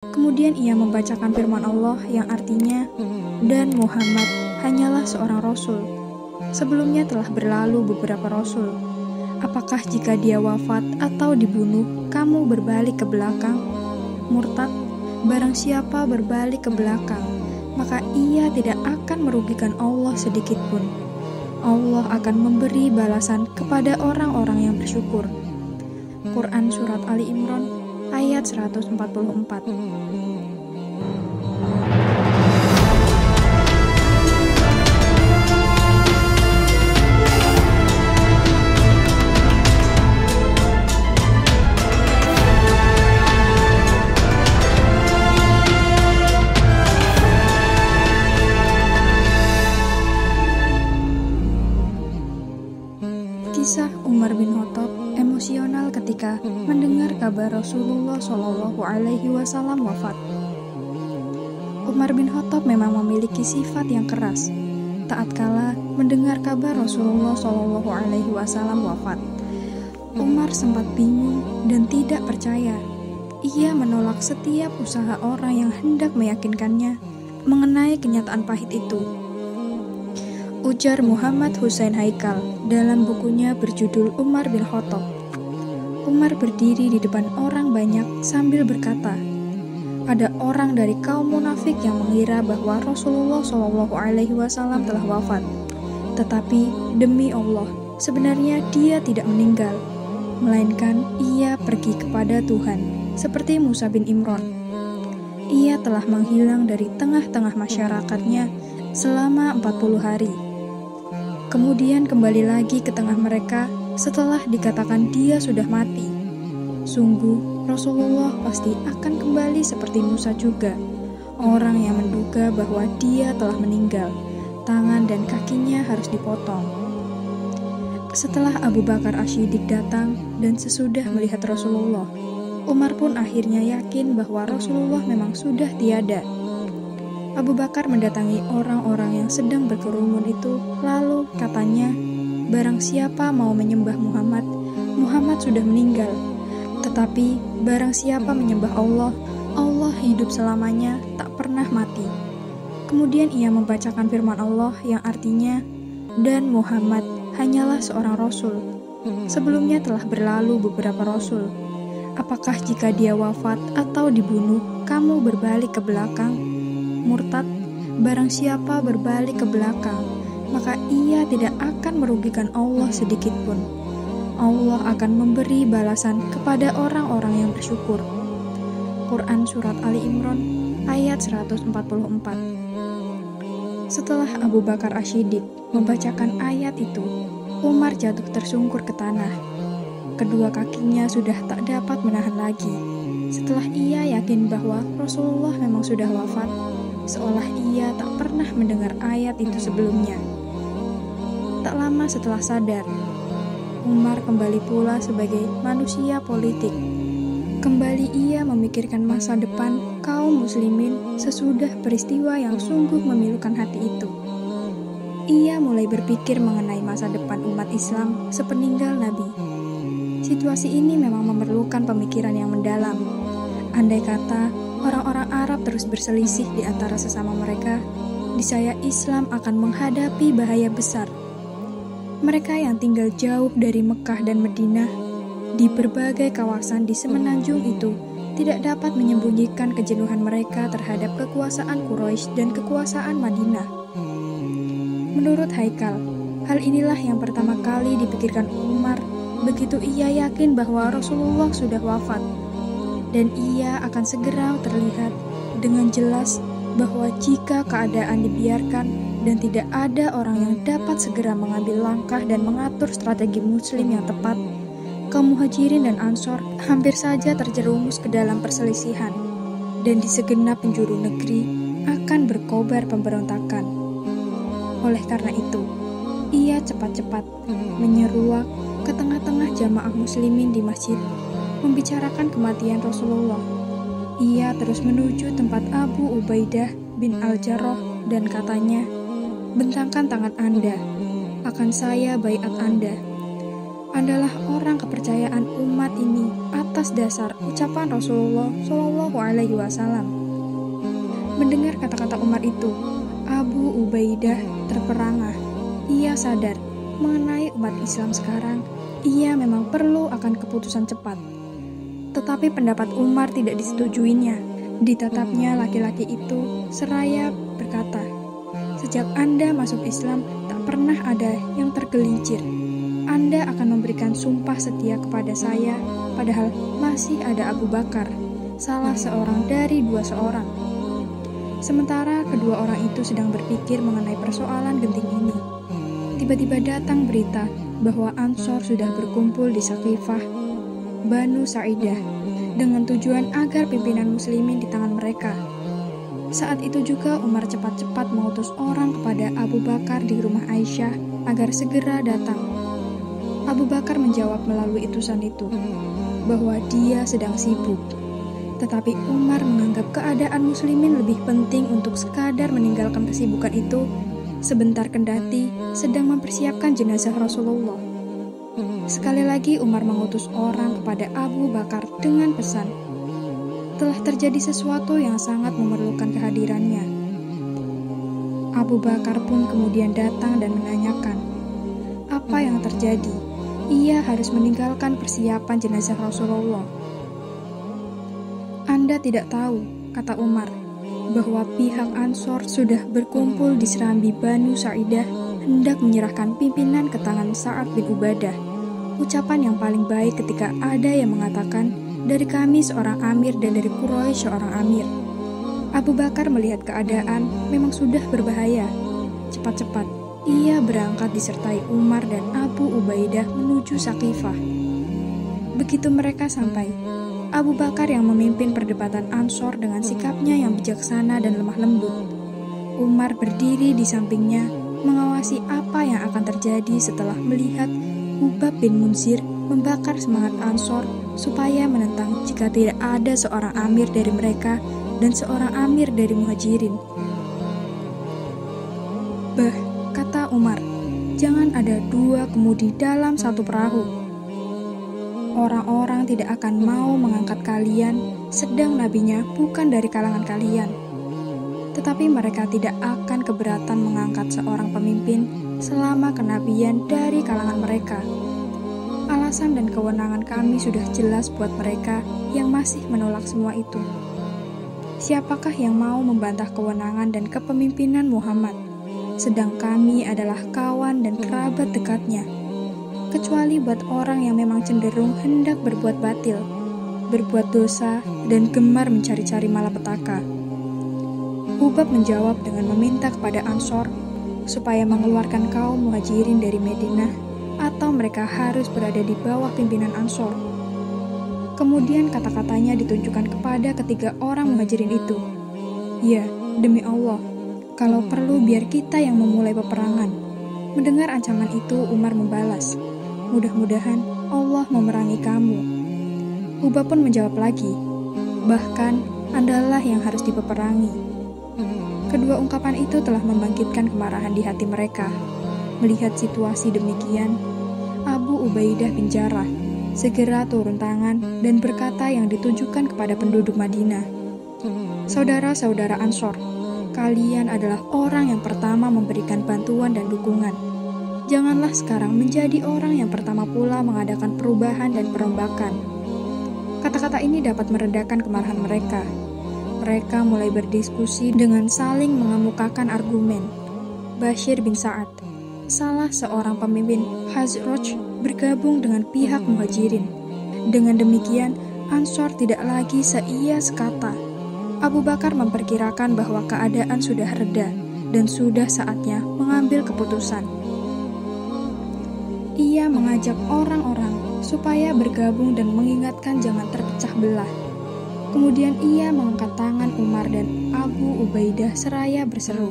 Kemudian ia membacakan firman Allah yang artinya, "Dan Muhammad hanyalah seorang rasul. Sebelumnya telah berlalu beberapa rasul. Apakah jika dia wafat atau dibunuh, kamu berbalik ke belakang? Murtad, barang siapa berbalik ke belakang, maka ia tidak akan merugikan Allah sedikitpun. Allah akan memberi balasan kepada orang-orang yang bersyukur." Quran Surat Ali Imran ayat 144. Kisah Umar bin Khattab emosional ketika mendengar kabar Rasulullah Shallallahu Alaihi Wasallam wafat. Umar bin Khattab memang memiliki sifat yang keras. Taat kala mendengar kabar Rasulullah Shallallahu Alaihi Wasallam wafat, Umar sempat bingung dan tidak percaya. Ia menolak setiap usaha orang yang hendak meyakinkannya mengenai kenyataan pahit itu. Ujar Muhammad Hussein Haikal dalam bukunya berjudul Umar bin Khattab. Umar berdiri di depan orang banyak sambil berkata, "Ada orang dari kaum munafik yang mengira bahwa Rasulullah Shallallahu Alaihi Wasallam telah wafat. Tetapi demi Allah, sebenarnya dia tidak meninggal, melainkan ia pergi kepada Tuhan, seperti Musa bin Imran. Ia telah menghilang dari tengah-tengah masyarakatnya selama 40 hari. Kemudian kembali lagi ke tengah mereka setelah dikatakan dia sudah mati. Sungguh, Rasulullah pasti akan kembali seperti Musa juga, orang yang menduga bahwa dia telah meninggal, tangan dan kakinya harus dipotong." Setelah Abu Bakar Asy-Syiddiq datang dan sesudah melihat Rasulullah, Umar pun akhirnya yakin bahwa Rasulullah memang sudah tiada. Abu Bakar mendatangi orang-orang yang sedang berkerumun itu, lalu katanya, "Barang siapa mau menyembah Muhammad, Muhammad sudah meninggal. Tetapi barang siapa menyembah Allah, Allah hidup selamanya, tak pernah mati." Kemudian ia membacakan firman Allah yang artinya, "Dan Muhammad hanyalah seorang rasul. Sebelumnya telah berlalu beberapa rasul. Apakah jika dia wafat atau dibunuh, kamu berbalik ke belakang? Murtad, barang siapa berbalik ke belakang, maka ia tidak akan merugikan Allah sedikitpun. Allah akan memberi balasan kepada orang-orang yang bersyukur." Quran Surat Ali Imran ayat 144. Setelah Abu Bakar Asy-Syiddiq membacakan ayat itu, Umar jatuh tersungkur ke tanah. Kedua kakinya sudah tak dapat menahan lagi. Setelah ia yakin bahwa Rasulullah memang sudah wafat, seolah ia tak pernah mendengar ayat itu sebelumnya. Tak lama setelah sadar, Umar kembali pula sebagai manusia politik. Kembali ia memikirkan masa depan kaum muslimin sesudah peristiwa yang sungguh memilukan hati itu. Ia mulai berpikir mengenai masa depan umat Islam sepeninggal Nabi. Situasi ini memang memerlukan pemikiran yang mendalam. Andai kata orang-orang Arab terus berselisih di antara sesama mereka, niscaya Islam akan menghadapi bahaya besar. Mereka yang tinggal jauh dari Mekah dan Madinah, di berbagai kawasan di semenanjung itu, tidak dapat menyembunyikan kejenuhan mereka terhadap kekuasaan Quraisy dan kekuasaan Madinah. Menurut Haikal, hal inilah yang pertama kali dipikirkan Umar begitu ia yakin bahwa Rasulullah sudah wafat. Dan ia akan segera terlihat dengan jelas bahwa jika keadaan dibiarkan dan tidak ada orang yang dapat segera mengambil langkah dan mengatur strategi muslim yang tepat, kaum Muhajirin dan Ansor hampir saja terjerumus ke dalam perselisihan, dan di segenap penjuru negeri akan berkobar pemberontakan. Oleh karena itu, ia cepat-cepat menyeruak ke tengah-tengah jamaah muslimin di masjid, membicarakan kematian Rasulullah. Ia terus menuju tempat Abu Ubaidah bin Al-Jarrah dan katanya, "Bentangkan tangan Anda, akan saya baiat Anda." adalah orang kepercayaan umat ini atas dasar ucapan Rasulullah Shallallahu Alaihi Wasallam. Mendengar kata-kata Umar itu, Abu Ubaidah terperangah. Ia sadar mengenai umat Islam sekarang, ia memang perlu akan keputusan cepat. Tetapi pendapat Umar tidak disetujuinya. Ditatapnya laki-laki itu seraya berkata, "Sejak Anda masuk Islam, tak pernah ada yang tergelincir. Anda akan memberikan sumpah setia kepada saya, padahal masih ada Abu Bakar, salah seorang dari dua seorang." Sementara kedua orang itu sedang berpikir mengenai persoalan genting ini, tiba-tiba datang berita bahwa Ansor sudah berkumpul di Saqifah, Banu Sa'idah, dengan tujuan agar pimpinan muslimin di tangan mereka. Saat itu juga Umar cepat-cepat mengutus orang kepada Abu Bakar di rumah Aisyah agar segera datang. Abu Bakar menjawab melalui utusan itu bahwa dia sedang sibuk. Tetapi Umar menganggap keadaan muslimin lebih penting untuk sekadar meninggalkan kesibukan itu sebentar kendati sedang mempersiapkan jenazah Rasulullah. Sekali lagi Umar mengutus orang kepada Abu Bakar dengan pesan, telah terjadi sesuatu yang sangat memerlukan kehadirannya. Abu Bakar pun kemudian datang dan menanyakan, apa yang terjadi? Ia harus meninggalkan persiapan jenazah Rasulullah. Anda tidak tahu, kata Umar, bahwa pihak Ansor sudah berkumpul di serambi Banu Sa'idah hendak menyerahkan pimpinan ke tangan Sa'ad bin Ubadah. Ucapan yang paling baik ketika ada yang mengatakan, dari kami seorang amir dan dari Quraisy seorang amir. Abu Bakar melihat keadaan memang sudah berbahaya. Cepat-cepat, ia berangkat disertai Umar dan Abu Ubaidah menuju Saqifah. Begitu mereka sampai, Abu Bakar yang memimpin perdebatan Ansor dengan sikapnya yang bijaksana dan lemah lembut. Umar berdiri di sampingnya, mengawasi apa yang akan terjadi setelah melihat Hubab bin Munzir membakar semangat Ansor supaya menentang jika tidak ada seorang amir dari mereka dan seorang amir dari Muhajirin. Bah, kata Umar, jangan ada dua kemudi dalam satu perahu. Orang-orang tidak akan mau mengangkat kalian, sedang nabinya bukan dari kalangan kalian. Tetapi mereka tidak akan keberatan mengangkat seorang pemimpin selama kenabian dari kalangan mereka. Alasan dan kewenangan kami sudah jelas buat mereka yang masih menolak semua itu. Siapakah yang mau membantah kewenangan dan kepemimpinan Muhammad, sedang kami adalah kawan dan kerabat dekatnya, kecuali buat orang yang memang cenderung hendak berbuat batil, berbuat dosa, dan gemar mencari-cari malapetaka. Hubab menjawab dengan meminta kepada Ansor supaya mengeluarkan kaum Muhajirin dari Madinah atau mereka harus berada di bawah pimpinan Ansor. Kemudian kata-katanya ditunjukkan kepada ketiga orang Muhajirin itu. Ya, demi Allah, kalau perlu biar kita yang memulai peperangan. Mendengar ancaman itu, Umar membalas, mudah-mudahan Allah memerangi kamu. Hubab pun menjawab lagi, bahkan Andalah yang harus dipeperangi. Kedua ungkapan itu telah membangkitkan kemarahan di hati mereka. Melihat situasi demikian, Abu Ubaidah bin Jarrah segera turun tangan dan berkata yang ditujukan kepada penduduk Madinah. Saudara-saudara Ansor, kalian adalah orang yang pertama memberikan bantuan dan dukungan. Janganlah sekarang menjadi orang yang pertama pula mengadakan perubahan dan perombakan. Kata-kata ini dapat meredakan kemarahan mereka. Mereka mulai berdiskusi dengan saling mengemukakan argumen. Bashir bin Sa'ad, salah seorang pemimpin Khazraj, bergabung dengan pihak Muhajirin. Dengan demikian, Ansor tidak lagi seia sekata. Abu Bakar memperkirakan bahwa keadaan sudah reda dan sudah saatnya mengambil keputusan. Ia mengajak orang-orang supaya bergabung dan mengingatkan jangan terpecah belah. Kemudian ia mengangkat tangan Umar dan Abu Ubaidah seraya berseru,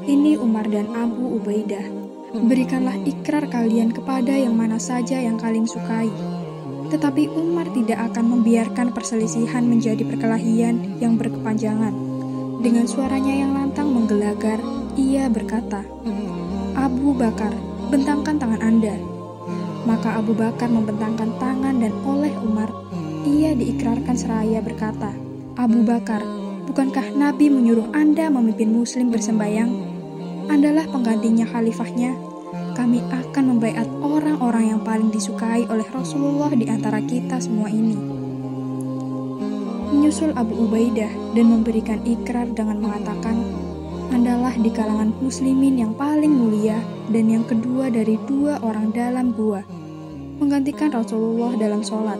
"Ini Umar dan Abu Ubaidah, berikanlah ikrar kalian kepada yang mana saja yang kalian sukai." Tetapi Umar tidak akan membiarkan perselisihan menjadi perkelahian yang berkepanjangan. Dengan suaranya yang lantang menggelagar, ia berkata, "Abu Bakar, bentangkan tangan Anda." Maka Abu Bakar membentangkan tangan dan oleh Umar, ia diikrarkan seraya berkata, "Abu Bakar, bukankah Nabi menyuruh Anda memimpin Muslim bersembayang? Andalah penggantinya khalifahnya. Kami akan membaiat orang-orang yang paling disukai oleh Rasulullah di antara kita semua ini." Menyusul Abu Ubaidah dan memberikan ikrar dengan mengatakan, "Andalah di kalangan muslimin yang paling mulia dan yang kedua dari 2 orang dalam gua, menggantikan Rasulullah dalam sholat,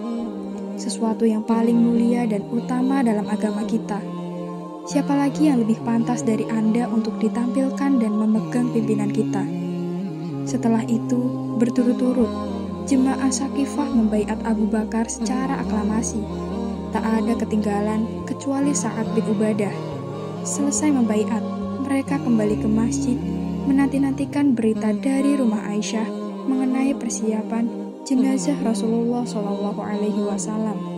sesuatu yang paling mulia dan utama dalam agama kita. Siapa lagi yang lebih pantas dari Anda untuk ditampilkan dan memegang pimpinan kita?" Setelah itu, berturut-turut, jemaah Sakifah membaiat Abu Bakar secara aklamasi. Tak ada ketinggalan kecuali Sa'ad bin Ubadah. Selesai membaiat, mereka kembali ke masjid, menanti-nantikan berita dari rumah Aisyah mengenai persiapan jenazah Rasulullah SAW.